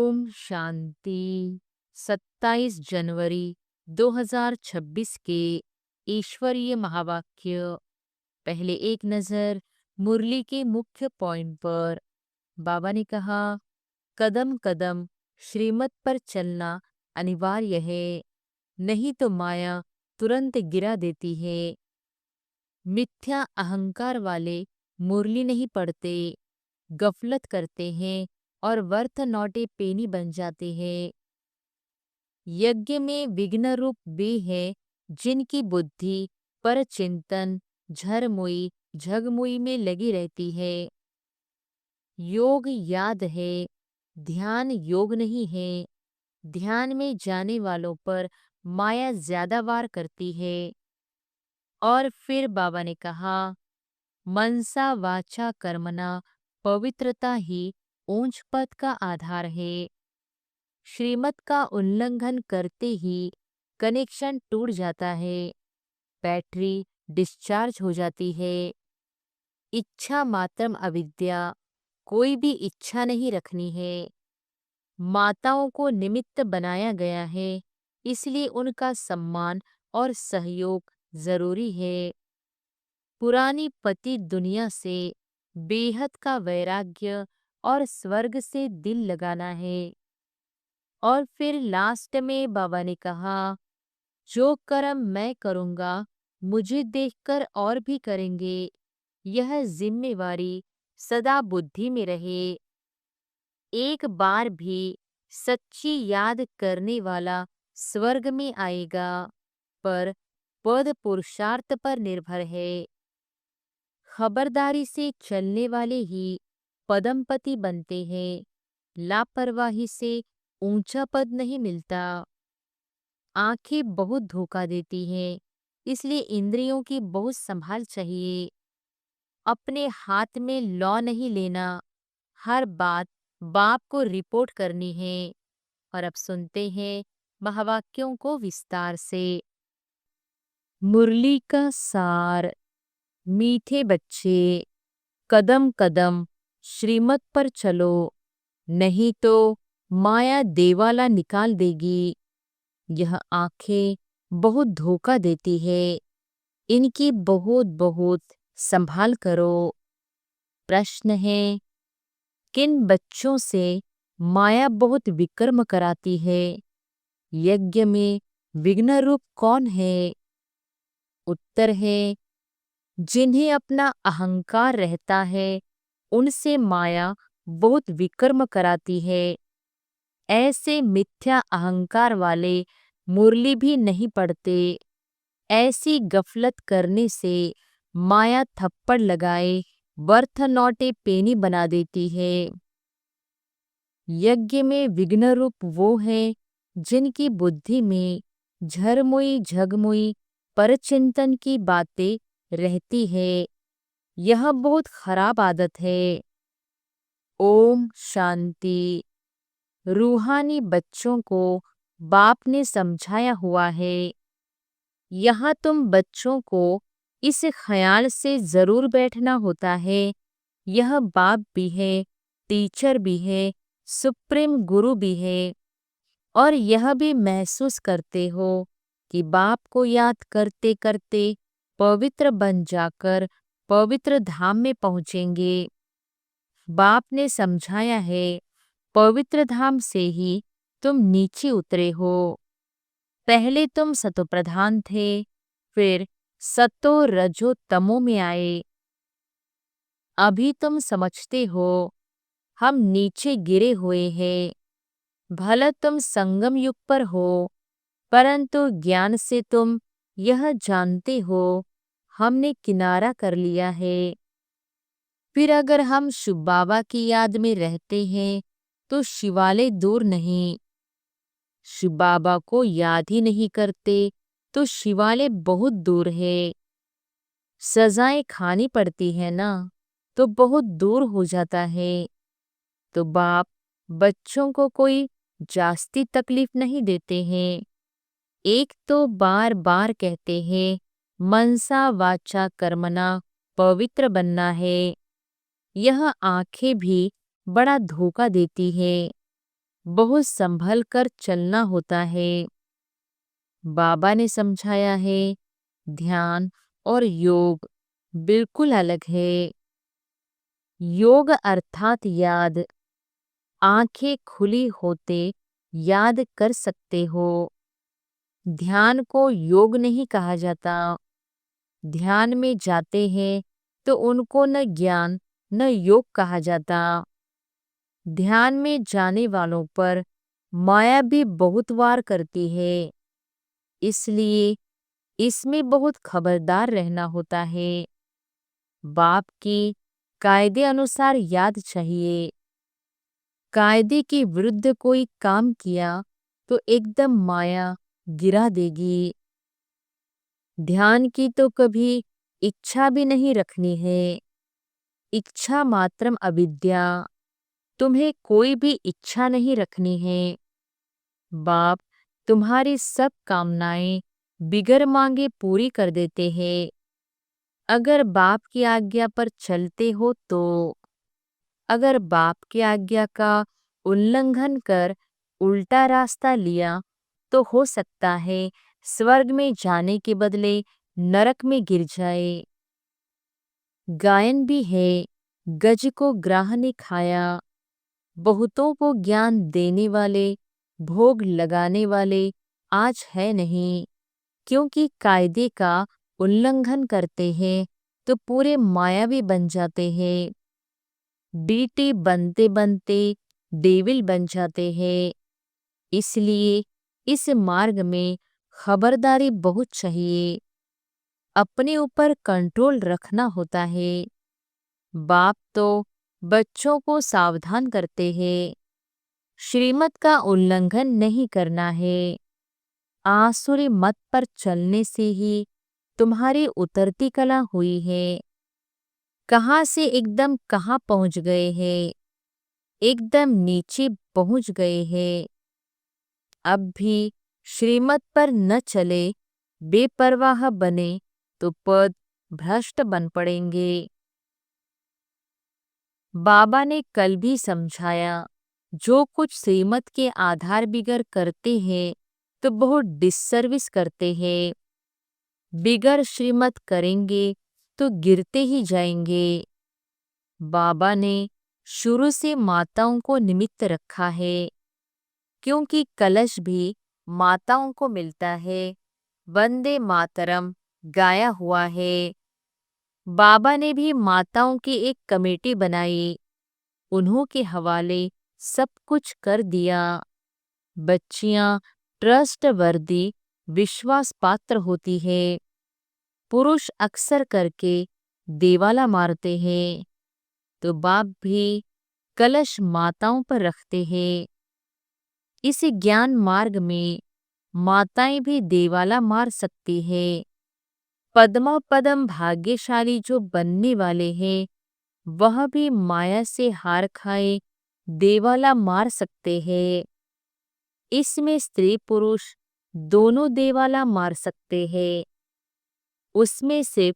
ओम शांति। 27 जनवरी 2026 के ईश्वरीय महावाक्य। पहले एक नजर मुरली के मुख्य पॉइंट पर। बाबा ने कहा, कदम कदम श्रीमत पर चलना अनिवार्य है, नहीं तो माया तुरंत गिरा देती है। मिथ्या अहंकार वाले मुरली नहीं पढ़ते, गफलत करते हैं और वर्थ नॉट ए पेनी बन जाते हैं। यज्ञ में विघ्न रूप वे हैं जिनकी बुद्धि पर चिंतन झरमुई झगमुई में लगी रहती है। योग याद है, ध्यान योग नहीं है। ध्यान में जाने वालों पर माया ज्यादा वार करती है। और फिर बाबा ने कहा, मनसा वाचा कर्मना पवित्रता ही ऊंच पद का आधार है। श्रीमत का उल्लंघन करते ही कनेक्शन टूट जाता है, बैटरी डिस्चार्ज हो जाती है। इच्छा मात्रम अविद्या, कोई भी इच्छा नहीं रखनी है। माताओं को निमित्त बनाया गया है, इसलिए उनका सम्मान और सहयोग जरूरी है। पुरानी पति दुनिया से बेहद का वैराग्य और स्वर्ग से दिल लगाना है। और फिर लास्ट में बाबा ने कहा, जो कर्म मैं करूँगा मुझे देखकर और भी करेंगे, यह जिम्मेवारी सदा बुद्धि में रहे। एक बार भी सच्ची याद करने वाला स्वर्ग में आएगा, पर पद पुरुषार्थ पर निर्भर है। खबरदारी से चलने वाले ही पदमपति बनते हैं, लापरवाही से ऊंचा पद नहीं मिलता। आंखें बहुत धोखा देती हैं, इसलिए इंद्रियों की बहुत संभाल चाहिए। अपने हाथ में लॉ नहीं लेना, हर बात बाप को रिपोर्ट करनी है। और अब सुनते हैं महावाक्यों को विस्तार से। मुरली का सार। मीठे बच्चे, कदम कदम श्रीमत पर चलो, नहीं तो माया देवाला निकाल देगी। यह आंखें बहुत धोखा देती है, इनकी बहुत बहुत संभाल करो। प्रश्न है, किन बच्चों से माया बहुत विकर्म कराती है? यज्ञ में विघ्न रूप कौन है? उत्तर है, जिन्हें अपना अहंकार रहता है उनसे माया बहुत विकर्म कराती है। ऐसे मिथ्या अहंकार वाले मुरली भी नहीं पढ़ते। ऐसी गफलत करने से माया थप्पड़ लगाए वर्थ नॉट ए पेनी बना देती है। यज्ञ में विघ्न रूप वो है जिनकी बुद्धि में झरमुई झगमुई परचिंतन की बातें रहती है। यह बहुत खराब आदत है। ओम शांति। रूहानी बच्चों को बाप ने समझाया हुआ है। यहाँ तुम बच्चों को इस ख्याल से जरूर बैठना होता है, यह बाप भी है, टीचर भी है, सुप्रीम गुरु भी है। और यह भी महसूस करते हो कि बाप को याद करते करते पवित्र बन जाकर पवित्र धाम में पहुँचेंगे। बाप ने समझाया है, पवित्र धाम से ही तुम नीचे उतरे हो। पहले तुम सतोप्रधान थे, फिर सतो रजो तमो में आए। अभी तुम समझते हो हम नीचे गिरे हुए हैं। भला तुम संगम युग पर हो, परंतु ज्ञान से तुम यह जानते हो हमने किनारा कर लिया है। फिर अगर हम शिव बाबा की याद में रहते हैं तो शिवालय दूर नहीं। शिव बाबा को याद ही नहीं करते तो शिवालय बहुत दूर है। सजाएं खानी पड़ती है ना, तो बहुत दूर हो जाता है। तो बाप बच्चों को कोई जास्ती तकलीफ नहीं देते हैं। एक तो बार बार कहते हैं मनसा वाचा कर्मना पवित्र बनना है। यह आंखें भी बड़ा धोखा देती है। बहुत संभल कर चलना होता है। बाबा ने समझाया है, ध्यान और योग बिल्कुल अलग है। योग अर्थात याद, आंखें खुली होते याद कर सकते हो। ध्यान को योग नहीं कहा जाता। ध्यान में जाते हैं तो उनको न ज्ञान न योग कहा जाता। ध्यान में जाने वालों पर माया भी बहुत वार करती है, इसलिए इसमें बहुत खबरदार रहना होता है। बाप की कायदे अनुसार याद चाहिए। कायदे के विरुद्ध कोई काम किया तो एकदम माया गिरा देगी। ध्यान की तो कभी इच्छा भी नहीं रखनी है। इच्छा मात्रम अविद्या। तुम्हें कोई भी इच्छा नहीं रखनी है। बाप तुम्हारी सब कामनाएं बिगर मांगे पूरी कर देते हैं, अगर बाप की आज्ञा पर चलते हो तो। अगर बाप की आज्ञा का उल्लंघन कर उल्टा रास्ता लिया तो हो सकता है स्वर्ग में जाने के बदले नरक में गिर जाए। गायन भी है, गज को ग्राह ने खाया। बहुतों को ज्ञान देने वाले, भोग लगाने वाले आज है नहीं, क्योंकि कायदे का उल्लंघन करते हैं तो पूरे मायावी बन जाते हैं। डीटी बनते बनते डेविल बन जाते हैं। इसलिए इस मार्ग में खबरदारी बहुत चाहिए। अपने ऊपर कंट्रोल रखना होता है। बाप तो बच्चों को सावधान करते हैं, श्रीमत का उल्लंघन नहीं करना है। आसुरी मत पर चलने से ही तुम्हारी उतरती कला हुई है। कहाँ से एकदम कहाँ पहुंच गए हैं, एकदम नीचे पहुंच गए हैं। अब भी श्रीमत पर न चले, बेपरवाह बने तो पद भ्रष्ट बन पड़ेंगे। बाबा ने कल भी समझाया, जो कुछ श्रीमत के आधार बिगर करते हैं तो बहुत डिससर्विस करते हैं। बिगर श्रीमत करेंगे तो गिरते ही जाएंगे। बाबा ने शुरू से माताओं को निमित्त रखा है, क्योंकि कलश भी माताओं को मिलता है। वंदे मातरम गाया हुआ है। बाबा ने भी माताओं की एक कमेटी बनाई, उन्हों के हवाले सब कुछ कर दिया। बच्चियां ट्रस्टवर्दी, विश्वास पात्र होती है। पुरुष अक्सर करके देवाला मारते हैं, तो बाप भी कलश माताओं पर रखते हैं। इस ज्ञान मार्ग में माताएं भी देवाला मार सकती है। पद्मा पदम भाग्यशाली जो बनने वाले हैं, वह भी माया से हार खाए देवाला मार सकते हैं। इसमें स्त्री पुरुष दोनों देवाला मार सकते हैं। उसमें सिर्फ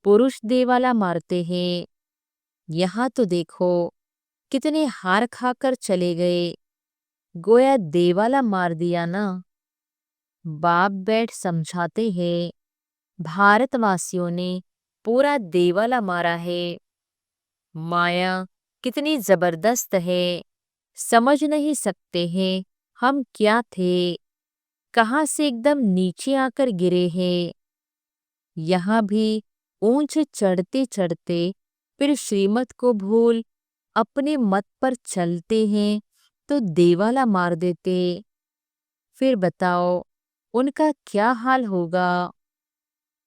पुरुष देवाला मारते हैं। यहाँ तो देखो कितने हार खाकर चले गए, गोया देवाला मार दिया ना। बाप बैठ समझाते हैं, भारतवासियों ने पूरा देवाला मारा है। माया कितनी जबरदस्त है, समझ नहीं सकते हैं हम क्या थे, कहाँ से एकदम नीचे आकर गिरे हैं। यहाँ भी ऊंच चढ़ते चढ़ते फिर श्रीमत को भूल अपने मत पर चलते हैं तो देवाला मार देते। फिर बताओ उनका क्या हाल होगा।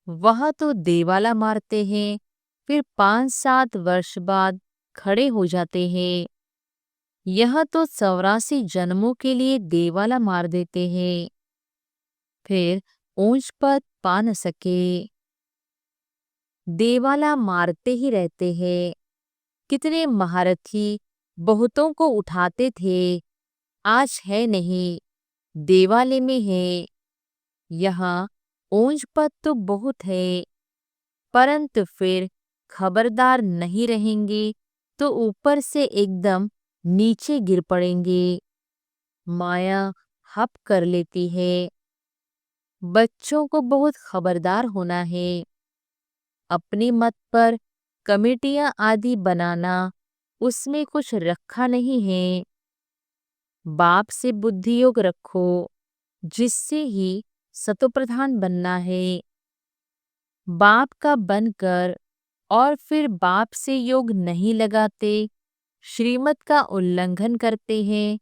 वह तो देवाला मारते हैं, फिर 5-7 वर्ष बाद खड़े हो जाते हैं। यह तो 84 जन्मों के लिए देवाला मार देते हैं, फिर ऊंच पद पा न सके। देवाला मारते ही रहते हैं। कितने महारथी बहुतों को उठाते थे, आज है नहीं, देवाले में है। यहाँ ऊंच पद तो बहुत है, परंतु फिर खबरदार नहीं रहेंगे तो ऊपर से एकदम नीचे गिर पड़ेंगे। माया हप कर लेती है। बच्चों को बहुत खबरदार होना है। अपनी मत पर कमेटियां आदि बनाना, उसमें कुछ रखा नहीं है। बाप से बुद्धि योग रखो, जिससे ही सतोप्रधान बनना है। बाप का बनकर और फिर बाप से योग नहीं लगाते, श्रीमत का उल्लंघन करते हैं,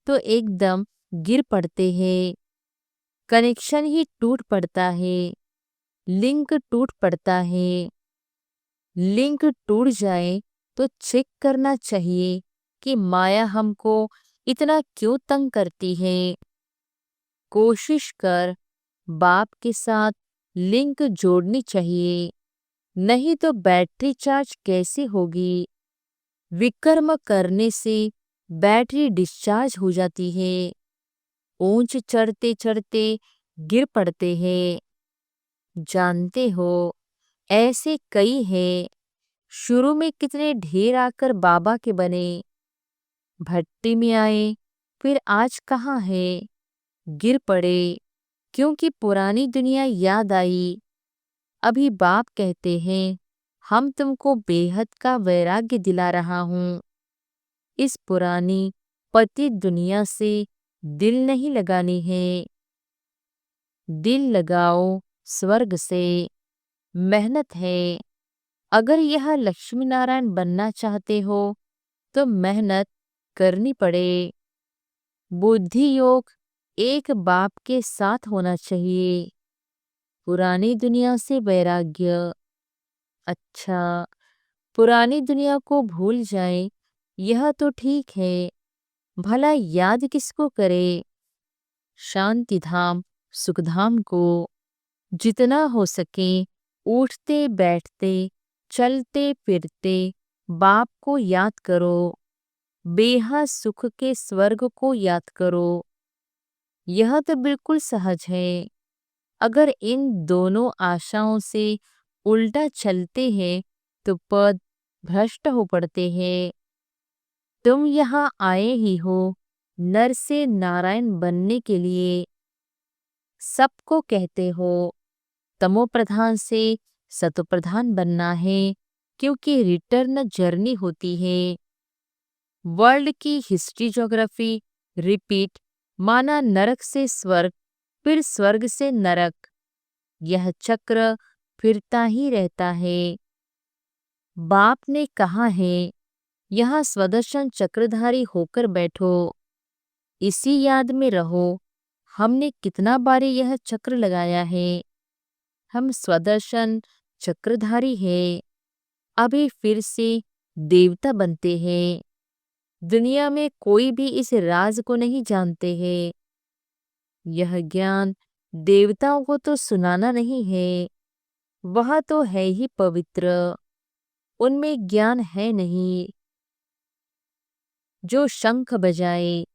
तो एकदम गिर पड़ते हैं। कनेक्शन ही टूट पड़ता है, लिंक टूट पड़ता है। लिंक टूट जाए तो चेक करना चाहिए कि माया हमको इतना क्यों तंग करती है। कोशिश कर बाप के साथ लिंक जोड़नी चाहिए, नहीं तो बैटरी चार्ज कैसे होगी। विकर्म करने से बैटरी डिस्चार्ज हो जाती है। ऊंच चढ़ते चढ़ते गिर पड़ते हैं। जानते हो, ऐसे कई हैं। शुरू में कितने ढेर आकर बाबा के बने, भट्टी में आए, फिर आज कहाँ है, गिर पड़े, क्योंकि पुरानी दुनिया याद आई। अभी बाप कहते हैं, हम तुमको बेहद का वैराग्य दिला रहा हूँ। इस पुरानी पतित दुनिया से दिल नहीं लगानी है। दिल लगाओ स्वर्ग से। मेहनत है। अगर यह लक्ष्मी नारायण बनना चाहते हो तो मेहनत करनी पड़े। बुद्धि योग एक बाप के साथ होना चाहिए। पुरानी दुनिया से वैराग्य। अच्छा, पुरानी दुनिया को भूल जाए, यह तो ठीक है। भला याद किसको करे? शांति धाम सुखधाम को। जितना हो सके उठते बैठते चलते फिरते बाप को याद करो। बेहद सुख के स्वर्ग को याद करो। यह तो बिल्कुल सहज है। अगर इन दोनों आशाओं से उल्टा चलते हैं तो पद भ्रष्ट हो पड़ते हैं। तुम यहाँ आए ही हो नर से नारायण बनने के लिए। सबको कहते हो तमो प्रधान से सतो प्रधान बनना है, क्योंकि रिटर्न जर्नी होती है। वर्ल्ड की हिस्ट्री ज्योग्राफी रिपीट, माना नरक से स्वर्ग, फिर स्वर्ग से नरक। यह चक्र फिरता ही रहता है। बाप ने कहा है, यहाँ स्वदर्शन चक्रधारी होकर बैठो। इसी याद में रहो। हमने कितना बारी यह चक्र लगाया है। हम स्वदर्शन चक्रधारी हैं। अभी फिर से देवता बनते हैं। दुनिया में कोई भी इस राज को नहीं जानते हैं। यह ज्ञान देवताओं को तो सुनाना नहीं है, वह तो है ही पवित्र। उनमें ज्ञान है नहीं। जो शंख बजाए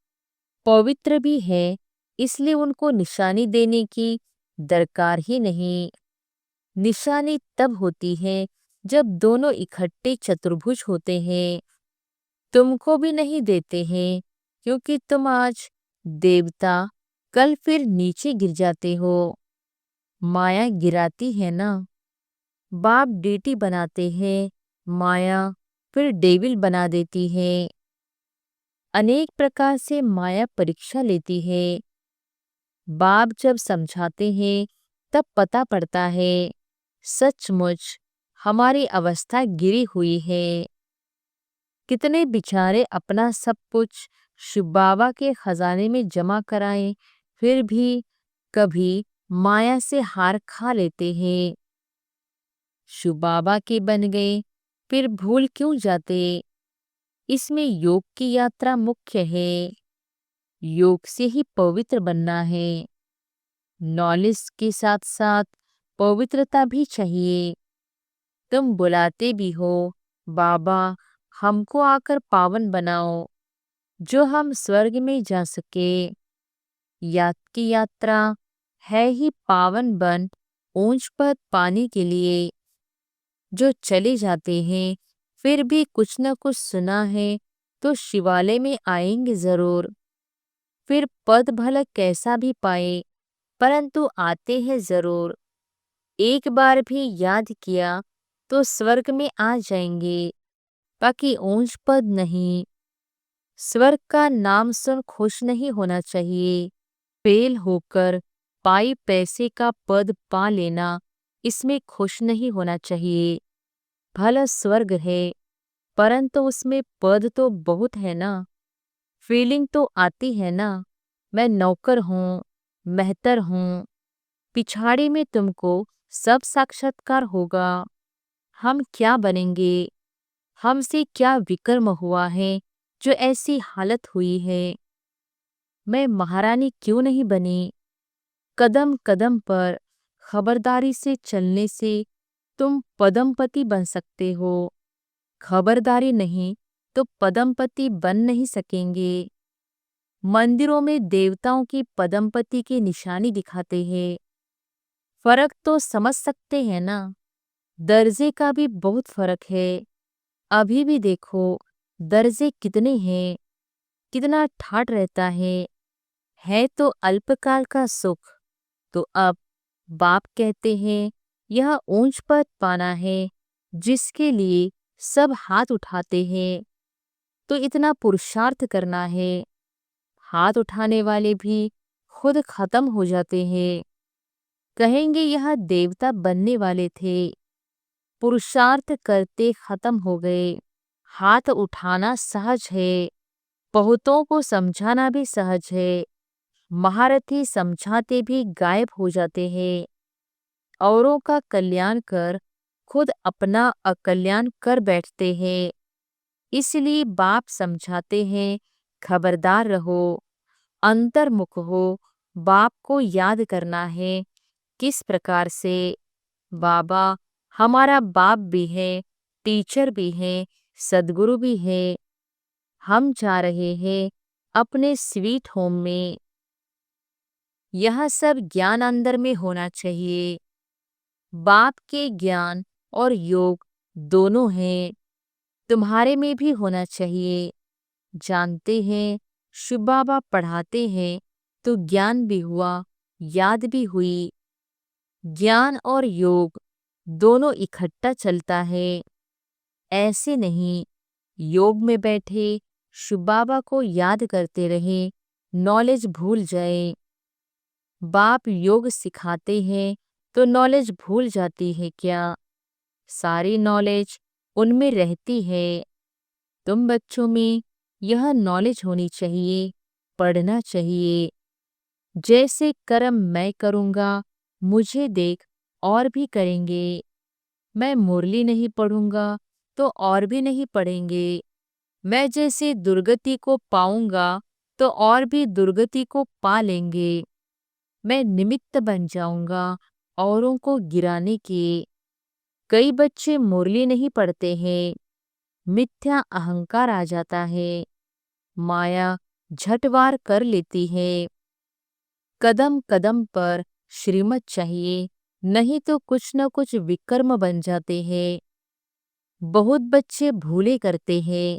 पवित्र भी है, इसलिए उनको निशानी देने की दरकार ही नहीं। निशानी तब होती है जब दोनों इकट्ठे चतुर्भुज होते हैं। तुमको भी नहीं देते हैं, क्योंकि तुम आज देवता, कल फिर नीचे गिर जाते हो। माया गिराती है ना। बाप डेटी बनाते हैं, माया फिर डेविल बना देती है। अनेक प्रकार से माया परीक्षा लेती है। बाप जब समझाते हैं तब पता पड़ता है सचमुच हमारी अवस्था गिरी हुई है। कितने बेचारे अपना सब कुछ शिव बाबा के खजाने में जमा कराएं, फिर भी कभी माया से हार खा लेते हैं। शिव बाबा के बन गए, फिर भूल क्यों जाते? इसमें योग की यात्रा मुख्य है। योग से ही पवित्र बनना है। नॉलेज के साथ साथ पवित्रता भी चाहिए। तुम बुलाते भी हो, बाबा हमको आकर पावन बनाओ, जो हम स्वर्ग में जा सके। याद की यात्रा है ही पावन बन ऊंच पद पाने के लिए। जो चले जाते हैं फिर भी कुछ न कुछ सुना है तो शिवालय में आएंगे जरूर। फिर पद भला कैसा भी पाए, परंतु आते हैं जरूर। एक बार भी याद किया तो स्वर्ग में आ जाएंगे, बाकी ऊंच पद नहीं। स्वर्ग का नाम सुन खुश नहीं होना चाहिए। फेल होकर पाई पैसे का पद पा लेना, इसमें खुश नहीं होना चाहिए। भला स्वर्ग है, परंतु उसमें पद तो बहुत है ना। फीलिंग तो आती है ना, मैं नौकर हूँ, मेहतर हूँ। पिछाड़ी में तुमको सब साक्षात्कार होगा। हम क्या बनेंगे, हमसे क्या विकर्म हुआ है जो ऐसी हालत हुई है। मैं महारानी क्यों नहीं बनी। कदम कदम पर खबरदारी से चलने से तुम पदमपति बन सकते हो। खबरदारी नहीं तो पदमपति बन नहीं सकेंगे। मंदिरों में देवताओं की पदमपति की निशानी दिखाते हैं। फर्क तो समझ सकते हैं ना। दर्जे का भी बहुत फर्क है। अभी भी देखो दर्जे कितने हैं, कितना ठाट रहता है तो अल्पकाल का सुख। तो अब बाप कहते हैं यह ऊंच पद पाना है, जिसके लिए सब हाथ उठाते हैं, तो इतना पुरुषार्थ करना है। हाथ उठाने वाले भी खुद खत्म हो जाते हैं। कहेंगे यह देवता बनने वाले थे, पुरुषार्थ करते खत्म हो गए। हाथ उठाना सहज है, बहुतों को समझाना भी सहज है। महारथी समझाते भी गायब हो जाते हैं। औरों का कल्याण कर खुद अपना अकल्याण कर बैठते हैं। इसलिए बाप समझाते हैं खबरदार रहो, अंतर्मुख हो। बाप को याद करना है। किस प्रकार से? बाबा हमारा बाप भी है, टीचर भी है, सदगुरु भी है। हम जा रहे हैं अपने स्वीट होम में। यह सब ज्ञान अंदर में होना चाहिए। बाप के ज्ञान और योग दोनों हैं, तुम्हारे में भी होना चाहिए। जानते हैं शिव बाबा पढ़ाते हैं तो ज्ञान भी हुआ, याद भी हुई। ज्ञान और योग दोनों इकट्ठा चलता है। ऐसे नहीं योग में बैठे शिव बाबा को याद करते रहे, नॉलेज भूल जाए। बाप योग सिखाते हैं तो नॉलेज भूल जाती है क्या? सारी नॉलेज उनमें रहती है। तुम बच्चों में यह नॉलेज होनी चाहिए, पढ़ना चाहिए। जैसे कर्म मैं करूँगा, मुझे देख और भी करेंगे। मैं मुरली नहीं पढ़ूंगा तो और भी नहीं पढ़ेंगे। मैं जैसे दुर्गति को पाऊंगा तो और भी दुर्गति को पा लेंगे। मैं निमित्त बन जाऊंगा औरों को गिराने के। कई बच्चे मुरली नहीं पढ़ते हैं, मिथ्या अहंकार आ जाता है, माया झटवार कर लेती है। कदम कदम पर श्रीमत चाहिए, नहीं तो कुछ न कुछ विकर्म बन जाते हैं। बहुत बच्चे भूले करते हैं,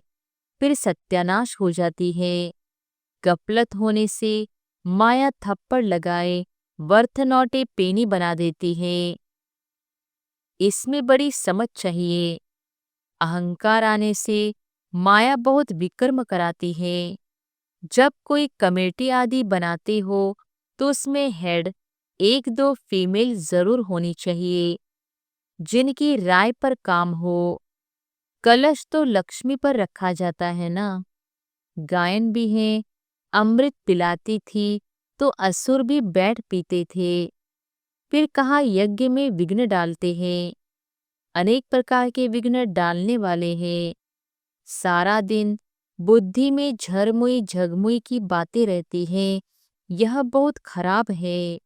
फिर सत्यानाश हो जाती है। गफलत होने से माया थप्पड़ लगाए वर्थनौटे पेनी बना देती है। इसमें बड़ी समझ चाहिए। अहंकार आने से माया बहुत विकर्म कराती है। जब कोई कमेटी आदि बनाते हो तो उसमें हेड एक दो फीमेल जरूर होनी चाहिए, जिनकी राय पर काम हो। कलश तो लक्ष्मी पर रखा जाता है ना। गायन भी है, अमृत पिलाती थी तो असुर भी बैठ पीते थे। फिर कहाँ यज्ञ में विघ्न डालते हैं। अनेक प्रकार के विघ्न डालने वाले हैं। सारा दिन बुद्धि में झरमुई झगमुई की बातें रहती हैं। यह बहुत खराब है।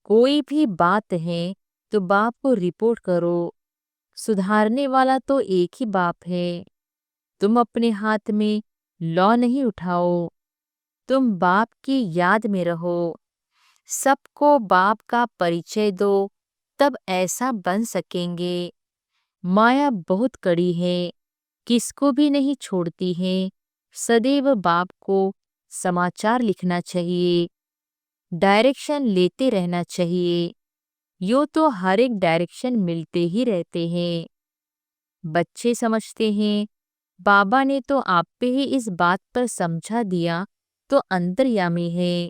कोई भी बात है तो बाप को रिपोर्ट करो। सुधारने वाला तो एक ही बाप है। तुम अपने हाथ में लौ नहीं उठाओ, तुम बाप की याद में रहो। सबको बाप का परिचय दो, तब ऐसा बन सकेंगे। माया बहुत कड़ी है, किसको भी नहीं छोड़ती है। सदैव बाप को समाचार लिखना चाहिए, डायरेक्शन लेते रहना चाहिए। यूँ तो हर एक डायरेक्शन मिलते ही रहते हैं। बच्चे समझते हैं, बाबा ने तो आप पे ही इस बात पर समझा दिया, तो अंतर्यामी है।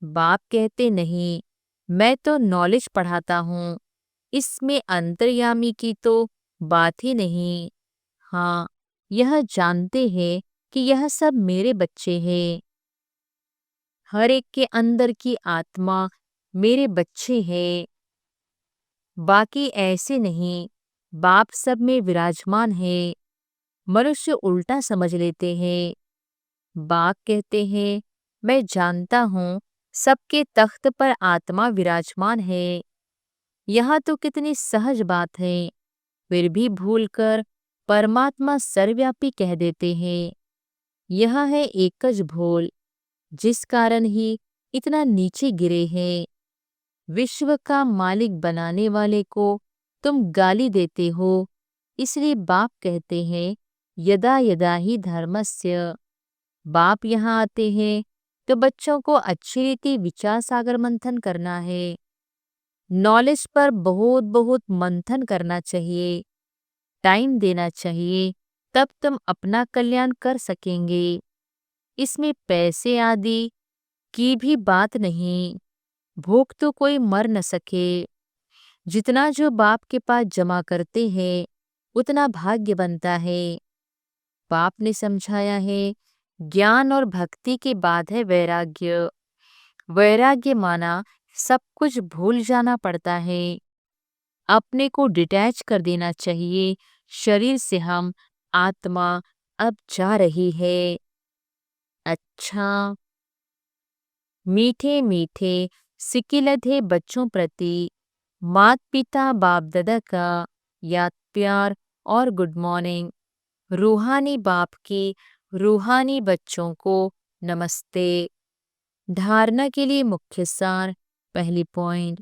बाप कहते नहीं, मैं तो नॉलेज पढ़ाता हूँ, इसमें अंतर्यामी की तो बात ही नहीं। हाँ, यह जानते हैं कि यह सब मेरे बच्चे हैं। हर एक के अंदर की आत्मा मेरे बच्चे हैं। बाकी ऐसे नहीं, बाप सब में विराजमान है। मनुष्य उल्टा समझ लेते हैं। बाप कहते हैं, मैं जानता हूँ सबके तख्त पर आत्मा विराजमान है। यहाँ तो कितनी सहज बात है, फिर भी भूलकर परमात्मा सर्वव्यापी कह देते हैं। यह है एकज भूल, जिस कारण ही इतना नीचे गिरे हैं। विश्व का मालिक बनाने वाले को तुम गाली देते हो, इसलिए बाप कहते हैं, यदा यदा ही धर्मस्य। बाप यहाँ आते हैं तो बच्चों को अच्छी रीति विचार सागर मंथन करना है। नॉलेज पर बहुत बहुत मंथन करना चाहिए, टाइम देना चाहिए, तब तुम अपना कल्याण कर सकेंगे। इसमें पैसे आदि की भी बात नहीं, भूख तो कोई मर न सके। जितना जो बाप के पास जमा करते हैं, उतना भाग्य बनता है। बाप ने समझाया है, ज्ञान और भक्ति के बाद है वैराग्य। वैराग्य माना सब कुछ भूल जाना पड़ता है। अपने को डिटैच कर देना चाहिए शरीर से। हम आत्मा अब जा रही है। अच्छा, मीठे मीठे सिकिलधे बच्चों प्रति मात पिता बाप दादा का याद प्यार और गुड मॉर्निंग। रूहानी बाप की रूहानी बच्चों को नमस्ते। धारणा के लिए मुख्य सार। पहली पॉइंट,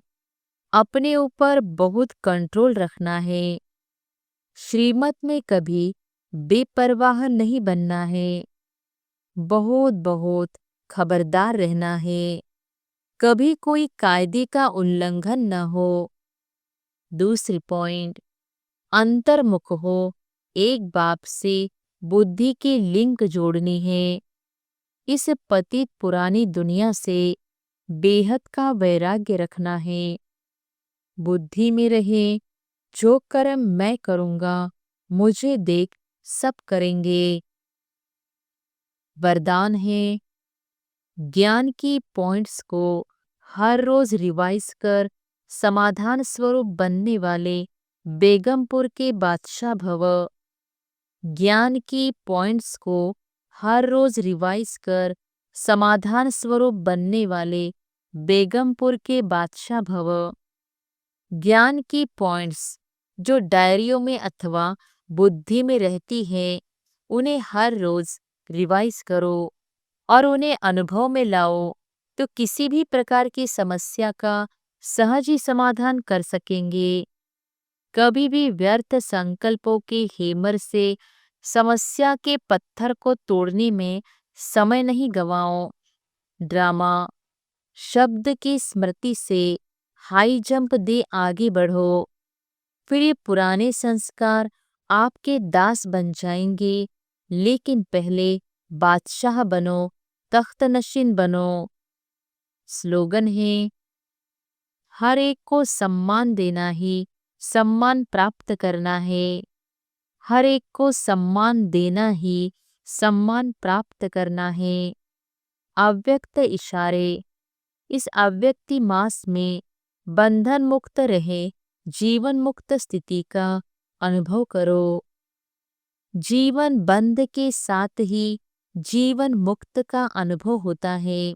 अपने ऊपर बहुत कंट्रोल रखना है। श्रीमत में कभी बेपरवाह नहीं बनना है। बहुत बहुत खबरदार रहना है, कभी कोई कायदे का उल्लंघन न हो। दूसरी पॉइंट, अंतर्मुख हो, एक बाप से बुद्धि की लिंक जोड़नी है। इस पतित पुरानी दुनिया से बेहद का वैराग्य रखना है। बुद्धि में रहे, जो कर्म मैं करूँगा, मुझे देख सब करेंगे। वरदान है, ज्ञान की पॉइंट्स को हर रोज रिवाइज कर समाधान स्वरूप बनने वाले बेगमपुर के बादशाह भव। ज्ञान की पॉइंट्स को हर रोज रिवाइज कर समाधान स्वरूप बनने वाले बेगमपुर के बादशाह भव। ज्ञान की पॉइंट्स जो डायरियों में अथवा बुद्धि में रहती है, उन्हें हर रोज रिवाइज करो और उन्हें अनुभव में लाओ, तो किसी भी प्रकार की समस्या का सहज ही समाधान कर सकेंगे। कभी भी व्यर्थ संकल्पों के हेमर से समस्या के पत्थर को तोड़ने में समय नहीं गवाओ। ड्रामा शब्द की स्मृति से हाई जंप दे आगे बढ़ो, फिर ये पुराने संस्कार आपके दास बन जाएंगे। लेकिन पहले बादशाह बनो, तख्त नशीन बनो। स्लोगन है, हर एक को सम्मान देना ही सम्मान प्राप्त करना है। हर एक को सम्मान देना ही सम्मान प्राप्त करना है। अव्यक्त इशारे, इस अव्यक्ति मास में बंधन मुक्त रहे जीवन मुक्त स्थिति का अनुभव करो। जीवन बंध के साथ ही जीवन मुक्त का अनुभव होता है।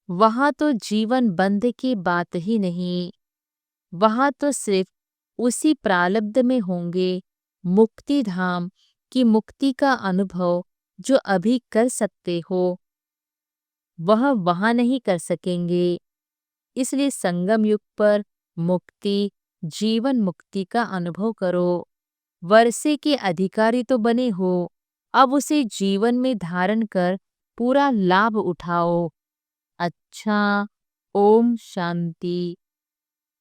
वहां तो जीवन बंध की बात ही नहीं, वहां तो सिर्फ उसी प्रारब्ध में होंगे मुक्ति धाम की मुक्ति का अनुभव जो अभी कर सकते हो, वह वहां नहीं कर सकेंगे। इसलिए संगम युग पर मुक्ति जीवन मुक्ति का अनुभव करो। वर्षे के अधिकारी तो बने हो, अब उसे जीवन में धारण कर पूरा लाभ उठाओ। अच्छा, ओम शांति।